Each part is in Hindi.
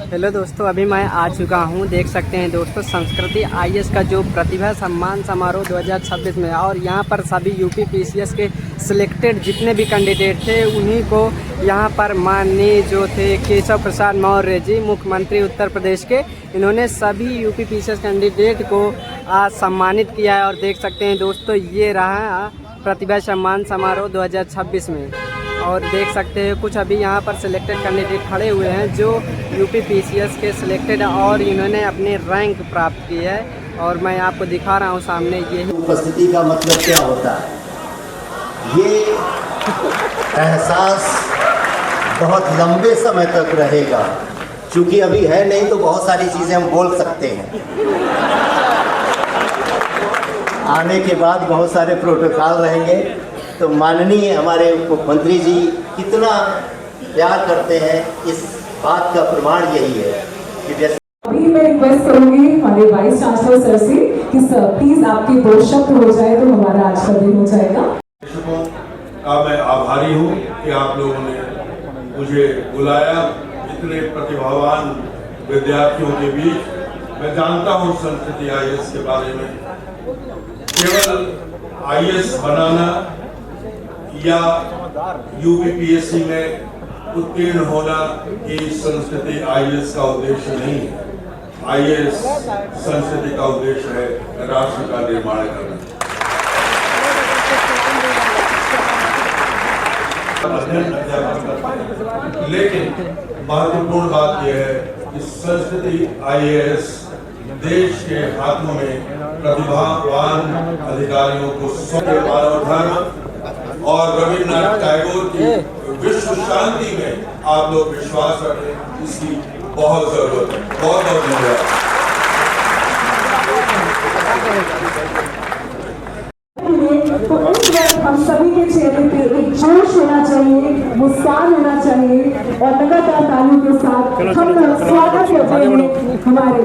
हेलो दोस्तों, अभी मैं आ चुका हूँ। देख सकते हैं दोस्तों, संस्कृति आईएएस का जो प्रतिभा सम्मान समारोह 2026 में, और यहाँ पर सभी यूपी पीसीएस के सिलेक्टेड जितने भी कैंडिडेट थे उन्हीं को यहाँ पर माननीय जो थे केशव प्रसाद मौर्य जी, मुख्यमंत्री उत्तर प्रदेश के, इन्होंने सभी यूपी पीसीएस कैंडिडेट को आज सम्मानित किया है। और देख सकते हैं दोस्तों, ये रहा प्रतिभा सम्मान समारोह 2026 में। और देख सकते हैं कुछ अभी यहाँ पर सिलेक्टेड कैंडिडेट खड़े हुए हैं जो यूपी पीसीएस के सिलेक्टेड, और इन्होंने अपने रैंक प्राप्त की है। और मैं आपको दिखा रहा हूँ सामने। ये उपस्थिति का मतलब क्या होता है, ये एहसास बहुत लंबे समय तक रहेगा। क्योंकि अभी है नहीं तो बहुत सारी चीज़ें हम बोल सकते हैं, आने के बाद बहुत सारे प्रोटोकॉल रहेंगे। तो माननीय हमारे मुख्यमंत्री जी कितना प्यार करते हैं, इस बात का प्रमाण यही है कि जैसे अभी मैं रिक्वेस्ट करूंगी हमारे वाइस चांसलर सर से कि सर प्लीज आपके दो शब्द हो जाए तो हमारा आज का दिन हो जाएगा। शिक्षकों का मैं आभारी हूँ कि आप लोगों ने मुझे बुलाया। इतने प्रतिभावान विद्यार्थियों के बीच मैं जानता हूँ संस्कृति आईएएस के बारे में। केवल आईएएस बनाना या यूपीपीएससी में उत्तीर्ण होना ही संस्कृति आईएएस का उद्देश्य नहीं है। आईएएस संस्कृति का उद्देश्य है राष्ट्र का निर्माण करना। लेकिन महत्वपूर्ण बात यह है कि संस्कृति आईएएस देश के हाथों में प्रतिभावान अधिकारियों को मानव धर्म और रविन्द्रनाथ टैगोर की विश्व शांति में आप लोग विश्वास रखें, इसकी बहुत जरूरत है। बहुत बहुत धन्यवाद। तो इस वक्त हम सभी के चेहरे पे एक जोश होना चाहिए, मुस्कान होना चाहिए, और लगातार तालियों के साथ हम स्वागत करते हैं हमारे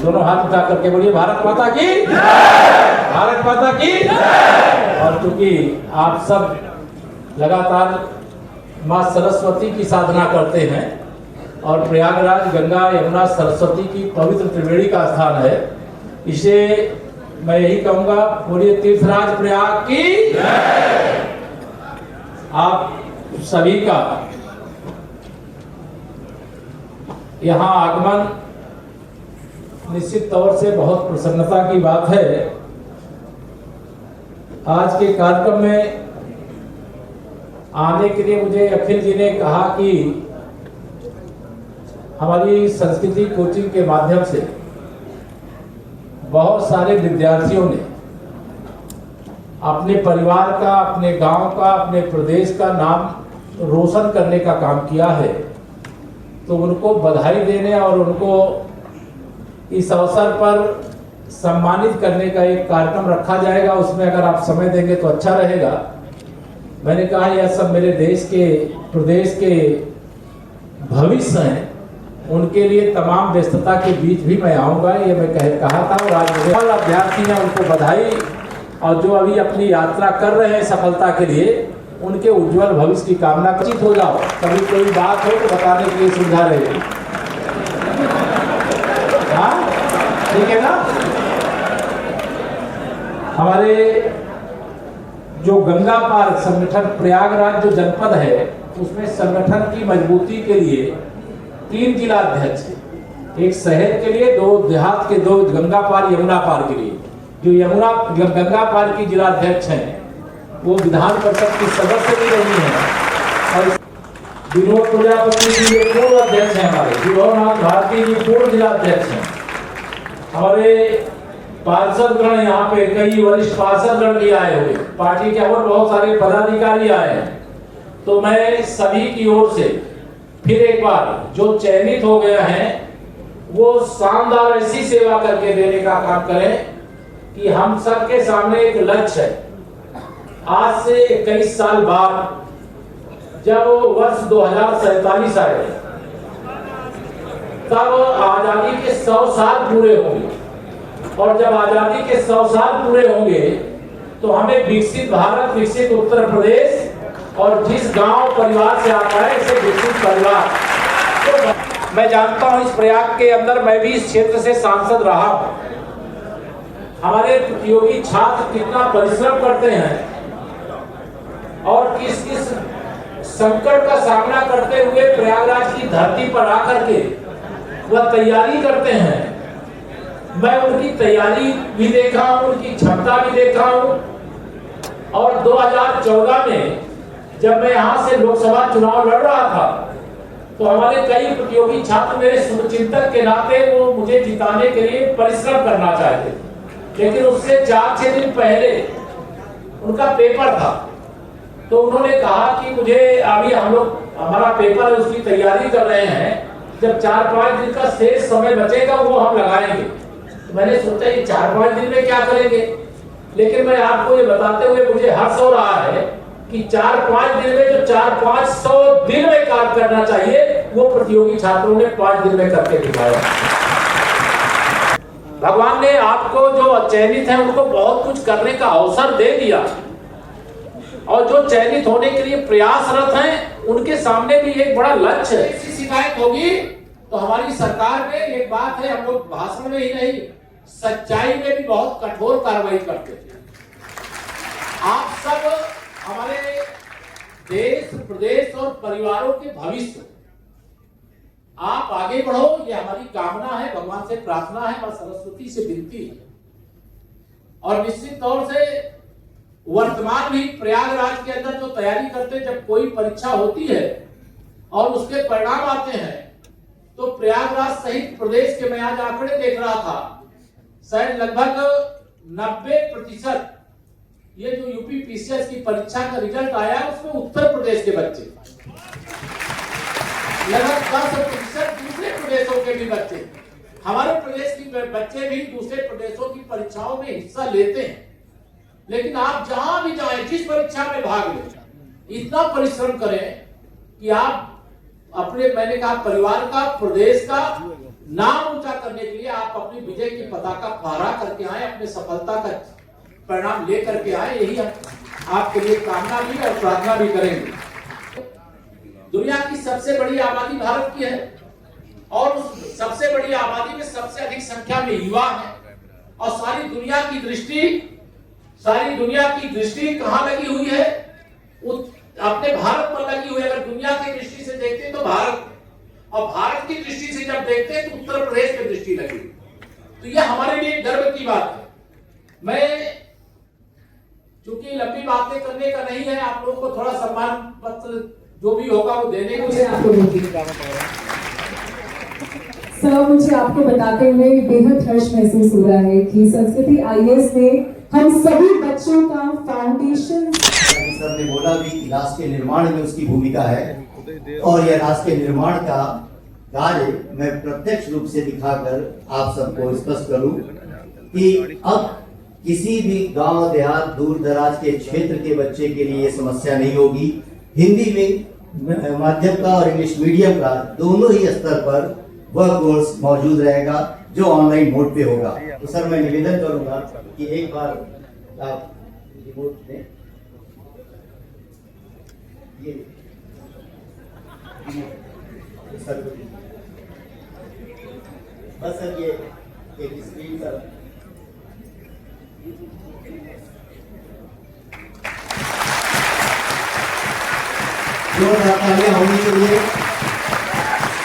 दोनों हाथ उठा करके बोलिए भारत माता की, भारत माता की। और क्योंकि आप सब लगातार माँ सरस्वती की साधना करते हैं और प्रयागराज गंगा यमुना सरस्वती की पवित्र त्रिवेणी का स्थान है, इसे मैं यही कहूंगा, बोलिए तीर्थराज प्रयाग की। आप सभी का यहाँ आगमन निश्चित तौर से बहुत प्रसन्नता की बात है। आज के कार्यक्रम में आने के लिए मुझे अखिल जी ने कहा कि हमारी संस्कृति कोचिंग के माध्यम से बहुत सारे विद्यार्थियों ने अपने परिवार का, अपने गांव का, अपने प्रदेश का नाम रोशन करने का काम किया है, तो उनको बधाई देने और उनको इस अवसर पर सम्मानित करने का एक कार्यक्रम रखा जाएगा। उसमें अगर आप समय देंगे तो अच्छा रहेगा। मैंने कहा यह सब मेरे देश के, प्रदेश के भविष्य हैं, उनके लिए तमाम व्यस्तता के बीच भी मैं आऊँगा, ये मैं कहा था। और आज मुझे अभ्यर्थी हैं, उनको बधाई, और जो अभी अपनी यात्रा कर रहे हैं सफलता के लिए, उनके उज्जवल भविष्य की कामना उचित हो जाओ। कभी कोई बात हो तो बताने के लिए सुविधा रहेगी। हाँ, ठीक है ना। हमारे जो गंगा पार संगठन प्रयागराज जो जनपद है, उसमें संगठन की मजबूती के लिए 3 जिला अध्यक्ष हैं, एक शहर के लिए, 2 देहात के, 2 गंगा पार यमुना पार के लिए। जो गंगा पार की जिला अध्यक्ष हैं वो विधान परिषद की सदस्य भी रही हैं, और विनोद प्रजापति जी पूर्व अध्यक्ष हैं, हमारे विभवनाथ भारती जी पूर्व जिला अध्यक्ष हैं। हमारे पार्षदगण यहाँ पे कई वरिष्ठ पार्षदगण भी आए हुए, पार्टी के और बहुत सारे पदाधिकारी आए हैं। तो मैं सभी की ओर से फिर एक बार जो चयनित हो गए हैं वो शानदार ऐसी सेवा करके देने का काम करें कि हम सबके सामने एक लक्ष्य है। आज से 21 साल बाद जब वर्ष 2047 आए, तब आजादी के 100 साल पूरे होंगे, और जब आजादी के 100 साल पूरे होंगे तो हमें विकसित भारत, विकसित उत्तर प्रदेश, और जिस गांव परिवार से आता है ऐसे विकसित परिवार। तो मैं जानता हूं इस प्रयाग के अंदर मैं भी इस क्षेत्र से सांसद रहा हूं। हमारे प्रतियोगी छात्र कितना परिश्रम करते हैं और किस किस संकट का सामना करते हुए प्रयागराज की धरती पर आकर के वह तैयारी करते हैं। मैं उनकी तैयारी भी देखा हूं, उनकी क्षमता भी देखा हूं। और 2014 में जब मैं यहां से लोकसभा चुनाव लड़ रहा था तो हमारे कई प्रतियोगी छात्र मेरे शुभचिंतक के नाते वो मुझे जिताने के लिए परिश्रम करना चाहते थे, लेकिन उससे 4-6 दिन पहले उनका पेपर था। तो उन्होंने कहा कि मुझे अभी हम लोग हमारा पेपर है उसकी तैयारी कर रहे हैं, जब 4-5 दिन का शेष समय बचेगा वो हम लगाएंगे। तो मैंने सोचा ये 4-5 दिन में क्या करेंगे, लेकिन मैं आपको ये बताते हुए मुझे हर्ष हो रहा है कि 4-5 दिन में जो 400-500 दिन में काम करना चाहिए वो प्रतियोगी छात्रों ने 5 दिन में करके दिखाया। भगवान ने आपको जो चयनित है उनको बहुत कुछ करने का अवसर दे दिया, और जो चयनित होने के लिए प्रयासरत हैं उनके सामने भी एक बड़ा लक्ष्य है। ऐसी शिकायत होगी तो हमारी सरकार में एक बात है, हम लोग भाषण में ही नहीं सच्चाई में भी बहुत कठोर कार्रवाई करते थे। आप सब हमारे देश, प्रदेश और परिवारों के भविष्य, आप आगे बढ़ो, ये हमारी कामना है, भगवान से प्रार्थना है, मां सरस्वती से विनती है। और निश्चित तौर से वर्तमान भी प्रयागराज के अंदर जो तैयारी करते, जब कोई परीक्षा होती है और उसके परिणाम आते हैं तो प्रयागराज सहित प्रदेश के, मैं आज आंकड़े देख रहा था, शायद लगभग 90% ये जो यूपी पीसीएस की परीक्षा का रिजल्ट आया उसमें उत्तर प्रदेश के बच्चे, लगभग 10% दूसरे प्रदेशों के भी बच्चे, हमारे प्रदेश के बच्चे भी दूसरे प्रदेशों की परीक्षाओं में हिस्सा लेते हैं। लेकिन आप जहां भी जाएं, जिस परीक्षा में भाग लें, इतना परिश्रम करें कि आप अपने, मैंने कहा परिवार का, प्रदेश का नाम ऊंचा करने के लिए आप अपनी विजय की पताका फहरा करके आए, अपने सफलता का परिणाम लेकर के आए। यही हम आपके लिए कामना भी और प्रार्थना भी करेंगे। दुनिया की सबसे बड़ी आबादी भारत की है, और उस सबसे बड़ी आबादी में सबसे अधिक संख्या में युवा है, और सारी दुनिया की दृष्टि कहां लगी हुई है? अपने भारत पर लगी हुई है। अगर दुनिया की दृष्टि से देखते तो भारत, और भारत की दृष्टि से जब देखते तो उत्तर प्रदेश में दृष्टि लगी। तो यह हमारे लिए गर्व की बात है। मैं चूंकि बातें करने का नहीं है, आप लोगों को थोड़ा सम्मान पत्र जो भी होगा वो देने को मुझे आपको सर, मुझे आपको बताते हुए बेहद हर्ष महसूस हो रहा है कि संस्कृति आईएएस ने हम सभी बच्चों का फाउंडेशन। सर ने बोला भी कि राष्ट्र के निर्माण में उसकी भूमिका है और यह राष्ट्र के निर्माण का कार्य मैं प्रत्यक्ष रूप से दिखाकर आप सबको स्पष्ट करूं कि अब किसी भी गांव देहात दूर दराज के क्षेत्र के बच्चे के लिए समस्या नहीं होगी। हिंदी में माध्यम का और इंग्लिश मीडियम का दोनों ही स्तर पर वह कोर्स मौजूद रहेगा जो ऑनलाइन मोड पे होगा। तो सर मैं निवेदन करूंगा कि एक बार आप रिमोट दें। ये सर बस सर ये एक स्क्रीन पर जोरदार तालियां होनी चाहिए।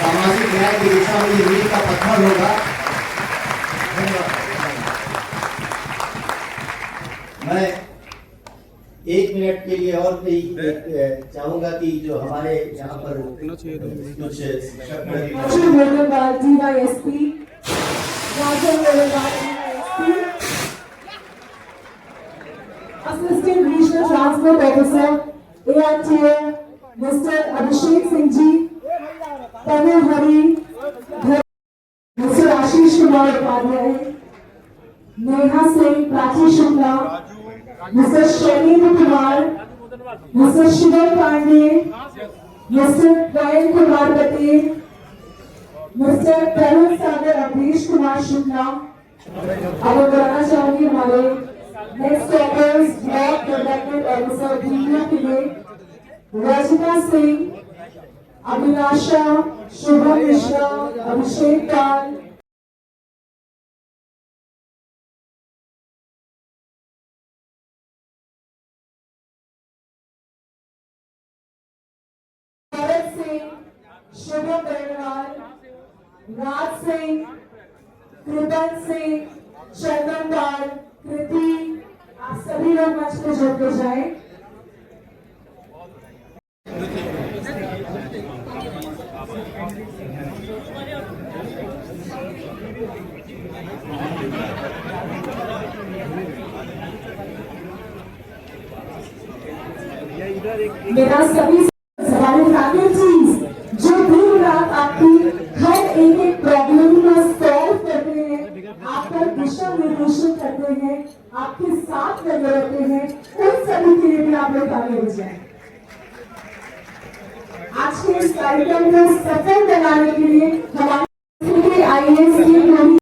सामाजिक न्याय की दिशा में ये मील का पत्थर होगा। धन्यवाद। मैं 1 मिनट के लिए और भी चाहूंगा कि जो हमारे यहाँ पर कुछ शिक्षक assistant regional transport officer ARTO mister Abhishek Singh ji, Tanu Hari, mister Ashish Kumar Upadhyay, Neha Singh, Prachi Shukla, mister Shailendra Kumar, mister Shivam Pande, mister Prayan Kumar Patel, mister Tarun Sagar Awadhesh Kumar Shukla. अब मैं बताना चाहूंगी हमारे next toppers block development officer video के लिए रजिता सिंह, अभिलाषा, शुभम मिश्रा, अभिषेक पाल, भरत सिंह, शुभम बरनवाल, राज सिंह, कृपन सिंह, चंदन पाल, कृति, आप सभी लोग मंच पे जुड़ के जाए। मेरा सभी सवाल फैकल्टीज जो दिन रात आपकी हर एक प्रॉब्लम को सॉल्व करते हैं, आपका दिशा निर्देशन करते हैं, आपके साथ लगे रहते हैं, उन सभी के लिए भी आप लोग आगे बढ़ जाए। आज के इस कार्यक्रम को सफल बनाने के लिए हमारे आईएएस की पूरी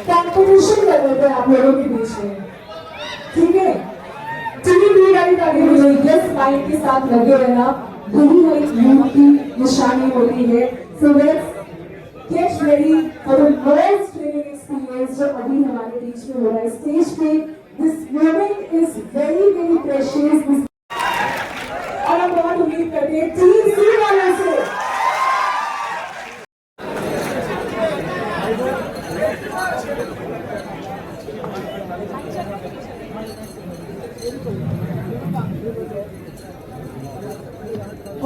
कंपटीशन कर रहे थे आप लोगों के बीच में, ठीक है? टीम भी आगे बढ़े, यस माइंड के साथ लगे रहना, यही है यूथ की निशानी होती है। So let's get ready for the first training experience जो अभी हमारे बीच में हो रहा है स्टेज पे। This moment is very very precious और हम बहुत उम्मीद करते हैं टीम सी वालों से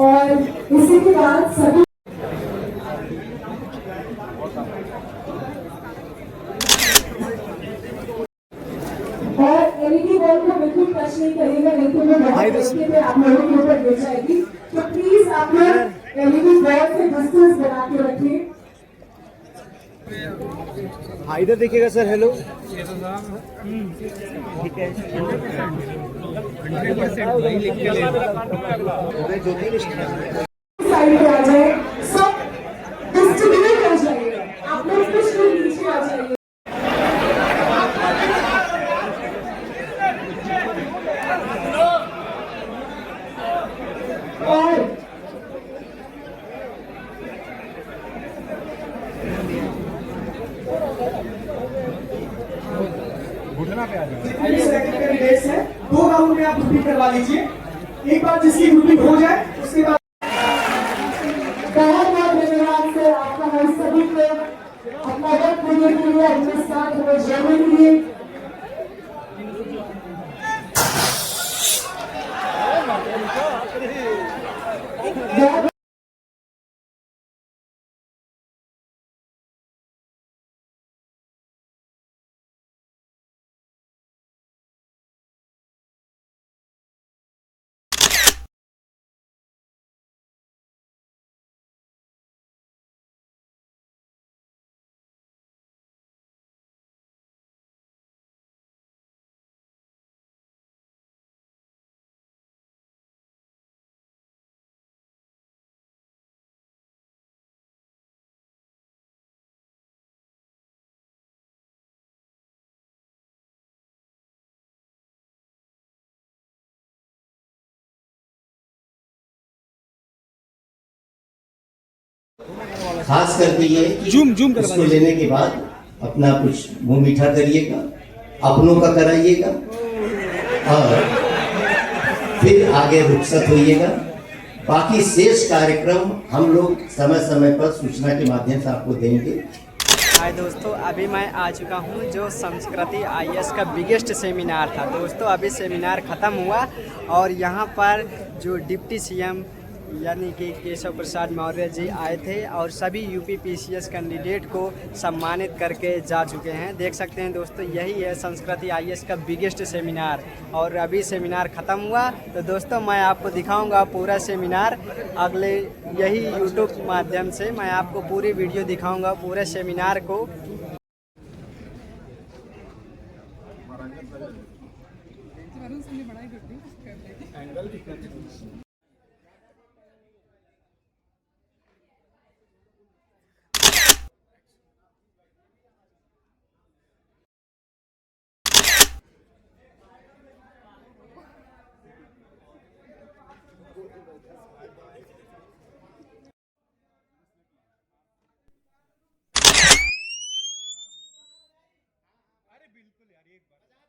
और इसी के बाद सभी और एलईडी बॉल को बिल्कुल टच नहीं करेगा, नहीं तो वो बहुत तरीके से आप लोगों के ऊपर गिर जाएगी। तो प्लीज आप लोग एलईडी बॉल से डिस्टेंस बना के रखिए। हाँ इधर देखिएगा सर। हेलो। साइड पे आ जाए, सब डिस्ट्रीब्यूट हो जाइए, आप लोग कुछ लोग नीचे आ जाइए। और कैंडिडेट्स हैं, 2 राउंड में आप ग्रुपिंग करवा लीजिए। एक बार जिसकी ग्रुपिंग हो जाए उसके बाद बहुत बहुत धन्यवाद सर आपका, हम सभी को अपना वक्त देने के लिए, अपने साथ हमें जोड़ने के लिए। बहुत खास करके ये जूम उसको लेने के बाद अपना कुछ मुंह मीठा करिएगा, अपनों का कराइएगा और फिर आगे रुखसत होइएगा। बाकी शेष कार्यक्रम हम लोग समय समय पर सूचना के माध्यम से आपको देंगे। हाय दोस्तों, अभी मैं आ चुका हूँ जो संस्कृति आईएएस का बिगेस्ट सेमिनार था। दोस्तों अभी सेमिनार ख़त्म हुआ और यहाँ पर जो डिप्टी सीएम यानी कि केशव प्रसाद मौर्य जी आए थे और सभी यूपी पीसीएस कैंडिडेट को सम्मानित करके जा चुके हैं। देख सकते हैं दोस्तों, यही है संस्कृति आईएएस का बिगेस्ट सेमिनार और अभी सेमिनार ख़त्म हुआ। तो दोस्तों मैं आपको दिखाऊंगा पूरा सेमिनार अगले यही यूट्यूब माध्यम से। मैं आपको पूरी वीडियो दिखाऊंगा पूरे सेमिनार को। बिल्कुल यार, एक बार